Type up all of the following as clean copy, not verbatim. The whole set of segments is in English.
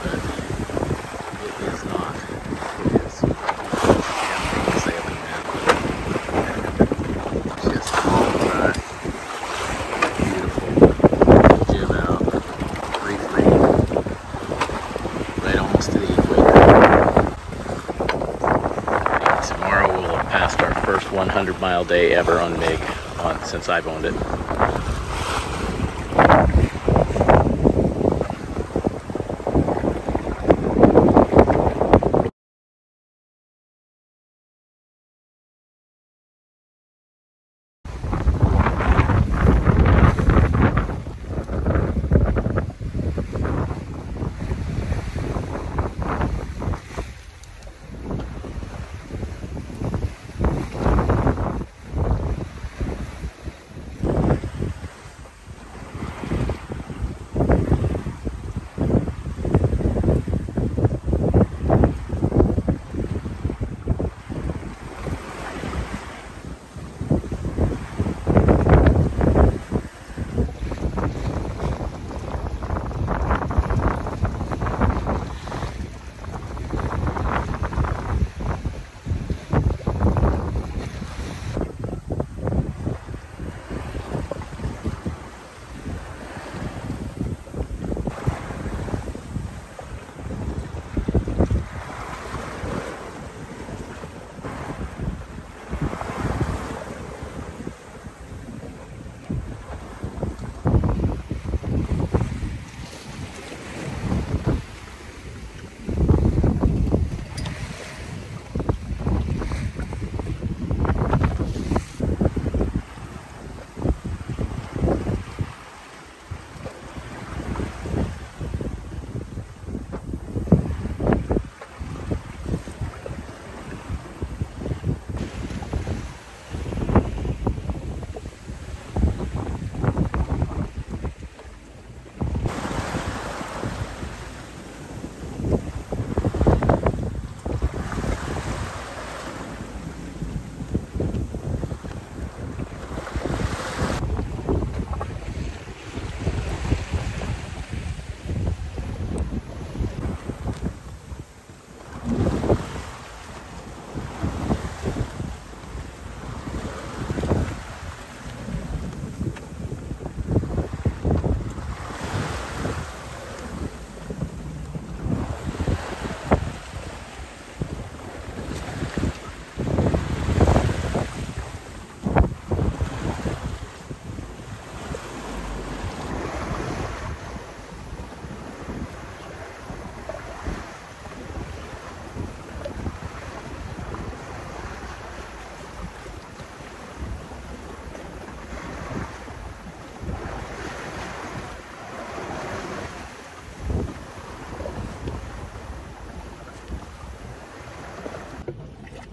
but it is not. It is sailing now. Just all time. Beautiful. Jib out. Free. Right almost to the equator. And tomorrow we'll have passed our first 100-mile day ever on MiG since I've owned it.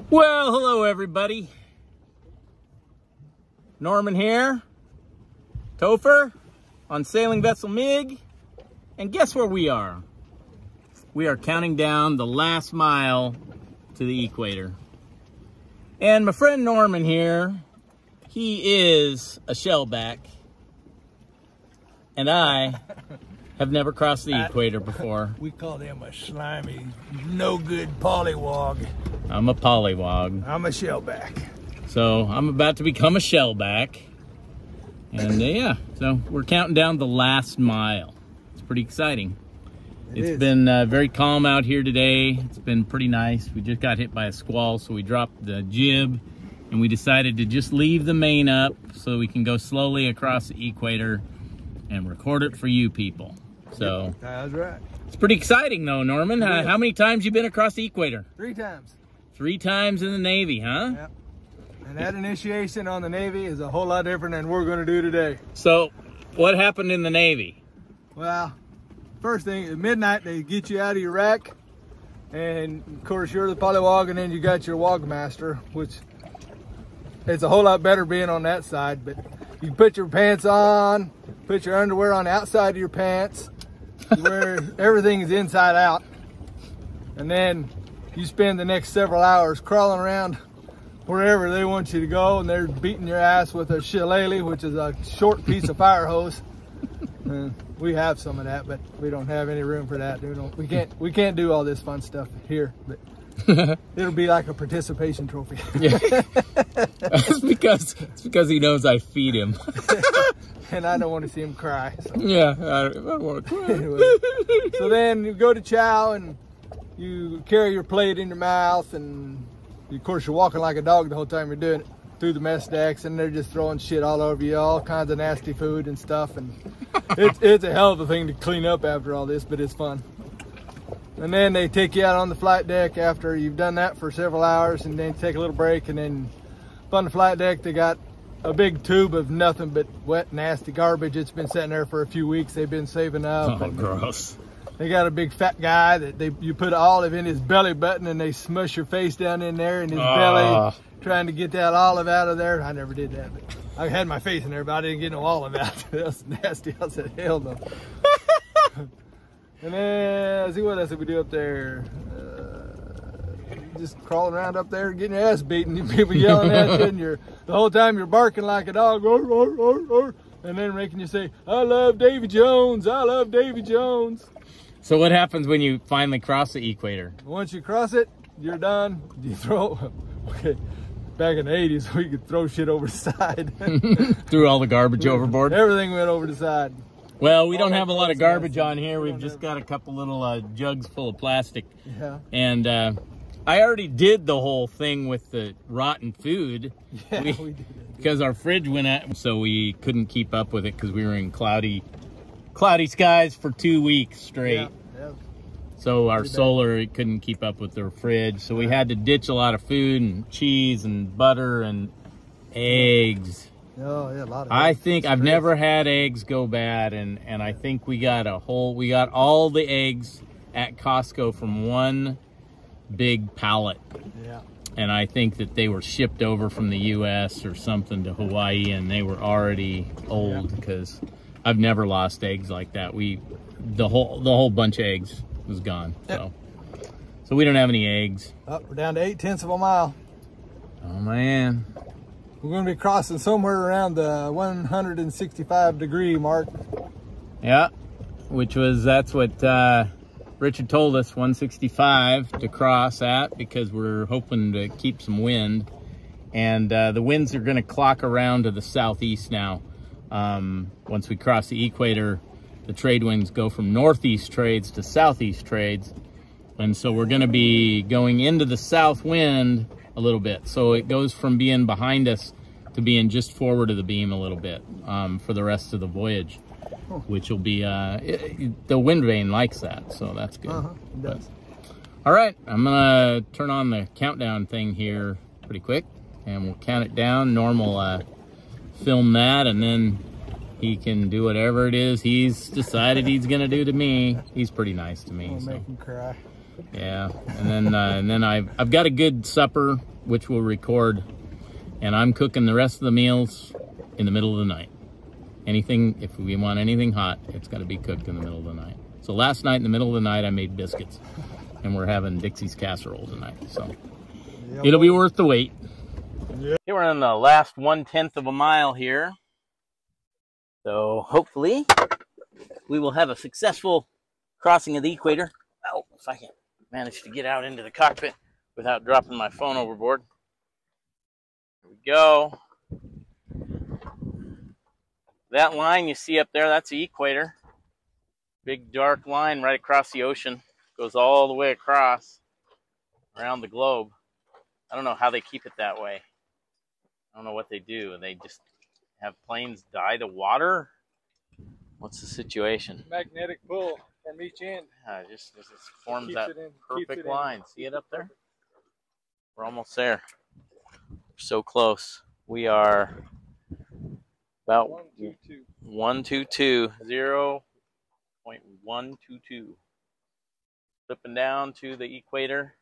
Well, hello everybody. Norman here, Tofer on sailing vessel MiG, and guess where we are? We are counting down the last mile to the equator. And my friend Norman here, he is a shellback, and I have never crossed the equator before. We call him a slimy, no good pollywog. I'm a pollywog. I'm a shellback. So I'm about to become a shellback. And yeah, so we're counting down the last mile. It's pretty exciting. It's been very calm out here today. It's been pretty nice. We just got hit by a squall, so we dropped the jib and we decided to just leave the main up so we can go slowly across the equator and record it for you people. So that's right. It's pretty exciting though, Norman. How many times you been across the equator? 3 times. 3 times in the Navy, huh? Yep. And that initiation on the Navy is a whole lot different than we're going to do today. So, what happened in the Navy? Well, first thing, at midnight, they get you out of your rack. And, of course, you're the pollywog, and then you got your wog master, which it's a whole lot better being on that side. But you put your pants on, put your underwear on the outside of your pants, where everything is inside out. And then you spend the next several hours crawling around wherever they want you to go, and they're beating your ass with a shillelagh, which is a short piece of fire hose. We have some of that, but we don't have any room for that. We can't do all this fun stuff here. But it'll be like a participation trophy. Yeah. it's because he knows I feed him. And I don't want to see him cry. So. Yeah, I don't want to cry. Anyway, so then you go to chow and you carry your plate in your mouth, and of course you're walking like a dog the whole time you're doing it through the mess decks, and they're just throwing shit all over you, all kinds of nasty food and stuff, and it's a hell of a thing to clean up after all this, but it's fun. And then they take you out on the flight deck after you've done that for several hours, and then take a little break, and then up on the flight deck they got a big tube of nothing but wet, nasty garbage. It's been sitting there for a few weeks. They've been saving up. Oh, gross. They got a big fat guy that you put olive in his belly button, and they smush your face down in there in his belly, trying to get that olive out of there. I never did that, but I had my face in there, but I didn't get no olive out. That's nasty. I said, hell no. And then, let's see, what else did we do up there? Just crawling around up there, getting your ass beaten. People yelling at you, and the whole time you're barking like a dog, roar, roar, roar, roar, and then making you say, I love Davy Jones, I love Davy Jones. So what happens when you finally cross the equator? Once you cross it, you're done. You throw, okay, back in the 80s, we could throw shit over the side. Threw all the garbage overboard? Everything went over the side. Well, we don't have a lot of garbage on here. We've just got a couple little jugs full of plastic. Yeah. And I already did the whole thing with the rotten food. Yeah, we did. Because our fridge went out, so we couldn't keep up with it because we were in cloudy skies for 2 weeks straight. Yeah, yeah. So our solar couldn't keep up with their fridge. So we had to ditch a lot of food and cheese and butter and eggs. Oh, yeah, a lot of I think I've never had eggs go bad, and I think we got all the eggs at Costco from one big pallet. Yeah. And I think that they were shipped over from the US or something to Hawaii, and they were already old, because I've never lost eggs like that. The whole bunch of eggs was gone. Yep. So we don't have any eggs. Oh, we're down to 8/10 of a mile. Oh man. We're going to be crossing somewhere around the 165 degree mark. Yeah, that's what Richard told us, 165 to cross at, because we're hoping to keep some wind. And the winds are going to clock around to the southeast now. Once we cross the equator, the trade winds go from northeast trades to southeast trades. And so we're going to be going into the south wind a little bit. So it goes from being behind us to being just forward of the beam a little bit for the rest of the voyage, which will be, the wind vane likes that, so that's good. It does. All right, I'm gonna turn on the countdown thing here pretty quick, and we'll count it down. Norm will film that, and then he can do whatever it is he's decided he's gonna do to me. He's pretty nice to me. I'll so. make him cry. Yeah, and then I've got a good supper, which we'll record, and I'm cooking the rest of the meals in the middle of the night. If we want anything hot, it's got to be cooked in the middle of the night. So last night in the middle of the night, I made biscuits, and we're having Dixie's casserole tonight. So it'll be worth the wait. Yeah. Okay, we're on the last 1/10 of a mile here. So hopefully we will have a successful crossing of the equator. Oh, if I can manage to get out into the cockpit without dropping my phone overboard. Here we go. That line you see up there, that's the equator. Big dark line right across the ocean. Goes all the way across around the globe. I don't know how they keep it that way. I don't know what they do. They just have planes dye the water? What's the situation? Magnetic pull from each end. It just forms that perfect line. See it up there? We're almost there. We're so close. We are about 122, 0.122. Flipping down to the equator.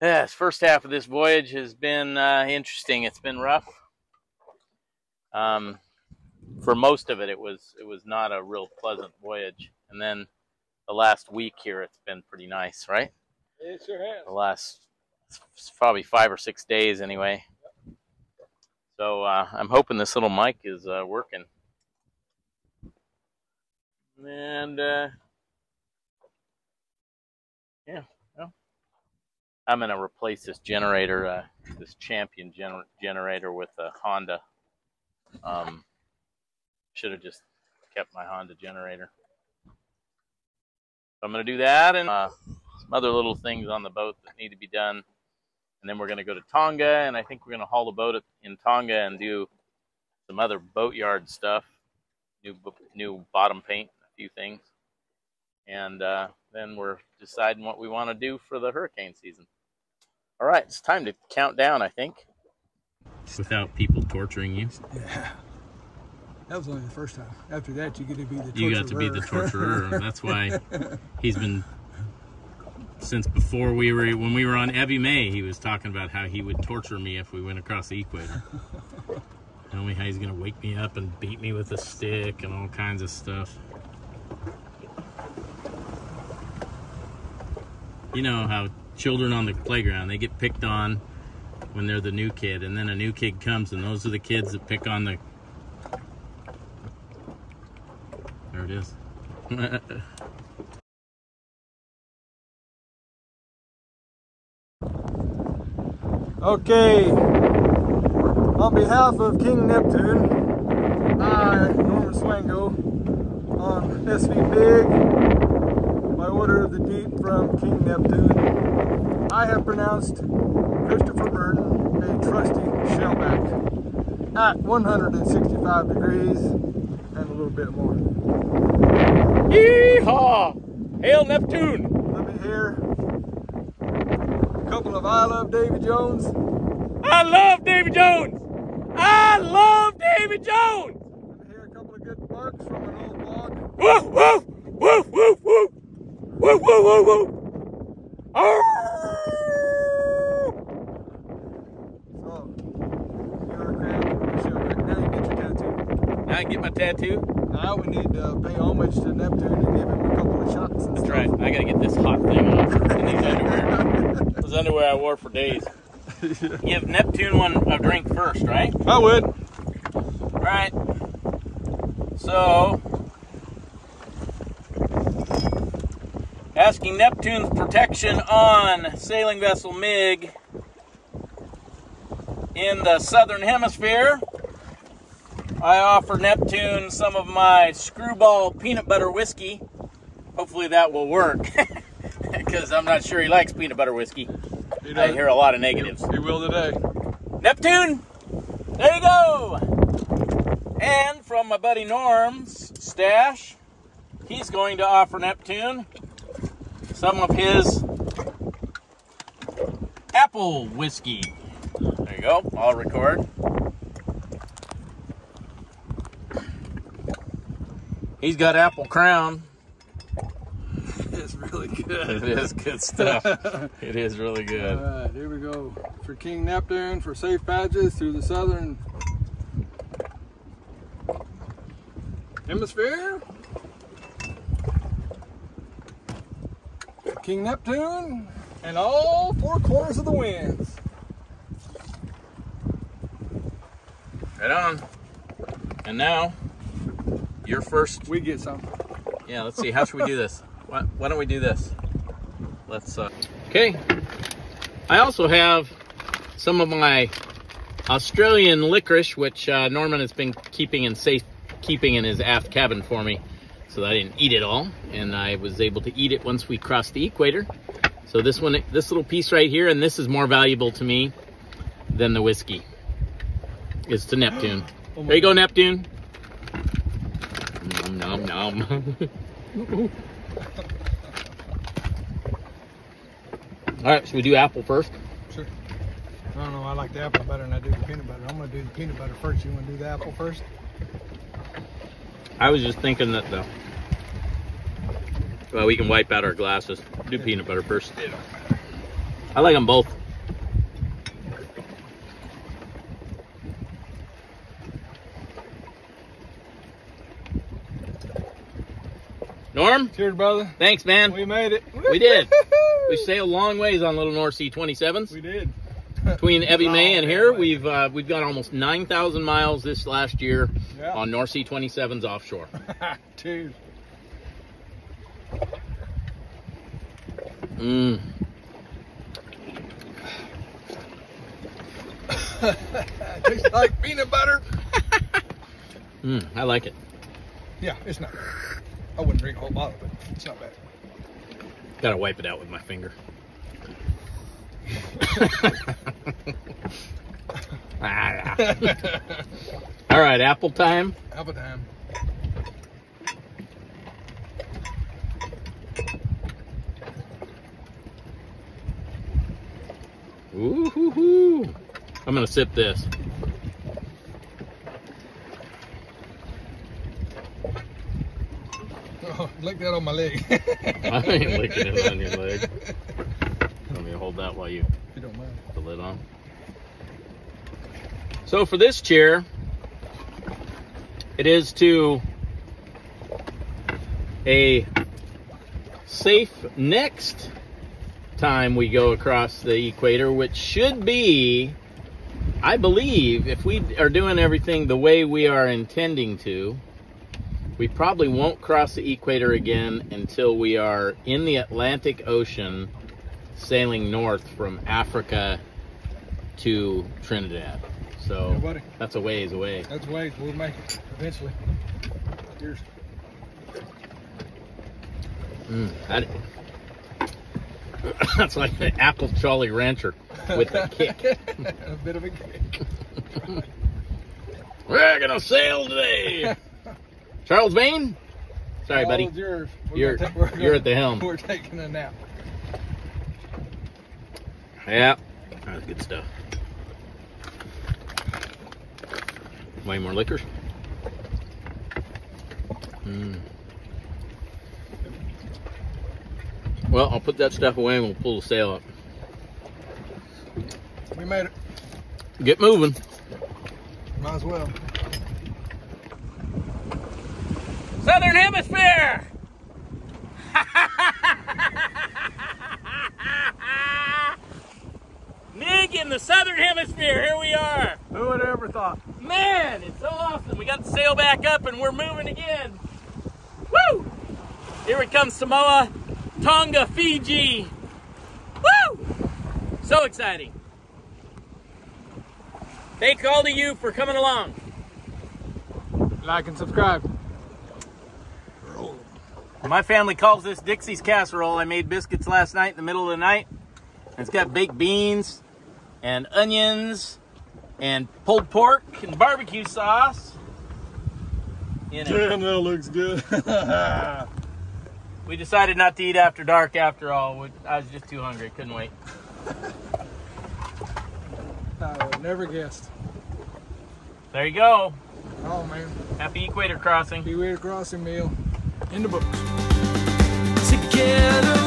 This first half of this voyage has been interesting. It's been rough. For most of it, it was not a real pleasant voyage. And then the last week here, it's been pretty nice, right? It sure has. The last probably 5 or 6 days anyway. So I'm hoping this little mic is working. And yeah, well, I'm gonna replace this generator, this Champion generator, with a Honda. Should have just kept my Honda generator. So I'm gonna do that, and some other little things on the boat that need to be done. And then we're gonna go to Tonga, and I think we're gonna haul the boat in Tonga and do some other boatyard stuff, new bottom paint, a few things. And then we're deciding what we want to do for the hurricane season. All right, it's time to count down, I think. Without people torturing you. Yeah. That was only the first time. After that, you get to be the torturer. You got to be the torturer. That's why he's been, since before when we were on Evie May, he was talking about how he would torture me if we went across the equator. Tell me how he's going to wake me up and beat me with a stick and all kinds of stuff. You know how children on the playground, they get picked on when they're the new kid, and then a new kid comes, and those are the kids that pick on the... There it is. Okay, on behalf of King Neptune, I, Norman Swango, on SV Big, by order of the deep from King Neptune, I have pronounced Christopher Burton a trusty shellback at 165 degrees and a little bit more. Yeehaw! Hail Neptune! Let me hear a couple of I Love Davy Jones. I love Davy Jones! I love Davy Jones! Let me hear a couple of good barks from an old log. Woof, woof, woof, woof, woof. Woof, woof, woof, woof. Oh! So, you're a crab shellback. Now you get your tattoo. Now I get my tattoo? Now we need to pay homage to Neptune and give him a couple of shots and That's stuff. right. I gotta get this hot thing off in these underwear. Those underwear I wore for days. Give Neptune a drink first, right? I would. All right. So, asking Neptune's protection on sailing vessel MiG in the southern hemisphere. I offer Neptune some of my Screwball peanut butter whiskey. Hopefully that will work, because I'm not sure he likes peanut butter whiskey. I hear a lot of negatives. He will today. Neptune, there you go. And from my buddy Norm's stash, he's going to offer Neptune some of his apple whiskey. There you go, I'll record. He's got Apple Crown. It's really good. It is good stuff. It is really good. All right, here we go. For King Neptune, for safe passage through the southern hemisphere. King Neptune and all four corners of the winds. Right on. And now, you're first. We get some. Yeah, let's see. How should we do this? Why don't we do this? Let's, okay. I also have some of my Australian licorice, which Norman has been keeping in his aft cabin for me, so that I didn't eat it all, and I was able to eat it once we crossed the equator. So this little piece right here, and this is more valuable to me than the whiskey, is to Neptune. There you go, Neptune. Nom, nom, nom. All right, should we do apple first? Sure. I don't know, I like the apple better than I do the peanut butter. I'm going to do the peanut butter first. You want to do the apple first? I was just thinking that well, we can wipe out our glasses. Do peanut butter first. I like them both. Norm? Cheers, brother. Thanks, man. We made it. We did. We sailed a long ways on little North Sea 27s. We did. Between Evie May and here, we've got almost 9,000 miles this last year on North Sea 27s offshore. Cheers. Mmm. Tastes like peanut butter. I like it. Yeah, it's not bad. I wouldn't drink a whole bottle, but it's not bad. Gotta wipe it out with my finger. All right, apple time. Apple time. Ooh-hoo-hoo. I'm gonna sip this. Oh, lick that on my leg. I ain't licking it on your leg. Let me hold that while you If you don't mind. put the lid on. So for this chair, it is to a safe next time we go across the equator, which should be, I believe, if we are doing everything the way we are intending to, we probably won't cross the equator again until we are in the Atlantic Ocean sailing north from Africa to Trinidad. So Yeah, buddy. that's a ways away. That's ways. We'll make it eventually. Cheers. That's like the apple Jolly Rancher with a kick. A bit of a kick. We're gonna sail today. Charles Bain? Sorry, buddy. Yours. You're at the helm. We're taking a nap. Yeah, that's good stuff. Way more liquors. Well, I'll put that stuff away and we'll pull the sail up. We made it. Get moving. Might as well. Southern Hemisphere! Mig in the Southern Hemisphere, here we are. Who would have ever thought? Man, it's so awesome. We got the sail back up and we're moving again. Woo! Here it comes, Samoa, Tonga, Fiji. Woo! So exciting. Thank all of you for coming along. Like and subscribe. My family calls this Dixie's casserole. I made biscuits last night in the middle of the night. It's got baked beans and onions and pulled pork and barbecue sauce in it. Damn, that looks good. We decided not to eat after dark after all. I was just too hungry. Couldn't wait. I would never guessed. There you go. Oh, man. Happy Equator crossing. Equator crossing meal in the books. Together